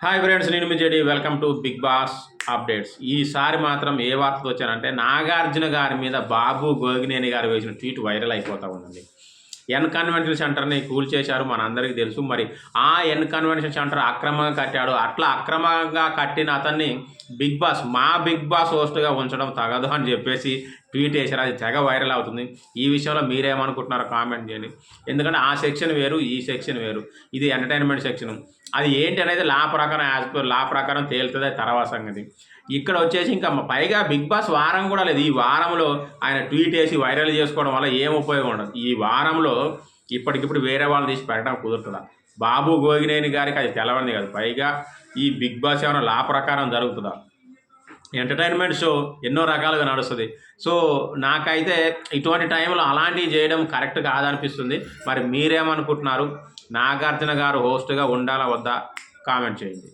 Hi friends, నేను మీ JD. Welcome to Bigg Boss updates. ఈసారి మాత్రం ఏ వార్తతో వచ్చానంటే నాగార్జున గారి మీద బాబు గోగినేని గారు వేసిన ట్వీట్ వైరల్ అయిపోతూ ఉందండి. ఎన్ కన్వెన్షన్ సెంటర్ని కూల్చేశారు, మనందరికీ తెలుసు. మరి ఆ ఎన్ కన్వెన్షన్ సెంటర్ అక్రమంగా కట్టాడు. అట్లా అక్రమంగా కట్టిన అతన్ని మా బిగ్ బాస్ హోస్ట్గా ఉంచడం తగదు అని చెప్పేసి ట్వీట్ చేశారు. అది తెగ వైరల్ అవుతుంది. ఈ విషయంలో మీరేమనుకుంటున్నారో కామెంట్ చేయండి. ఎందుకంటే ఆ సెక్షన్ వేరు, ఈ సెక్షన్ వేరు. ఇది ఎంటర్టైన్మెంట్ సెక్షన్. అది ఏంటి అనేది లా ప్రకారం, యాజ్ పర్ లా ప్రకారం తేలుతుంది. అది తర్వాత సంగతి. ఇక్కడ వచ్చేసి ఇంకా పైగా బిగ్ బాస్ వారం కూడా లేదు. ఈ వారంలో ఆయన ట్వీట్ వేసి వైరల్ చేసుకోవడం వల్ల ఏం ఉపయోగం ఉండదు. ఈ వారంలో ఇప్పటికిప్పుడు వేరే వాళ్ళు తీసి పెట్టడం కుదురుతుందా? బాబు గోగినేని గారికి అది తెలవంది కాదు. పైగా ఈ బిగ్ బాస్ ఏమైనా లా ప్రకారం జరుగుతుందా? ఎంటర్టైన్మెంట్ షో ఎన్నో రకాలుగా నడుస్తుంది. సో నాకైతే ఇటువంటి టైంలో అలాంటివి చేయడం కరెక్ట్ కాదనిపిస్తుంది. మరి మీరేమనుకుంటున్నారు? నాగార్జున గారు హోస్ట్గా ఉండాలా వద్దా? కామెంట్ చేయండి.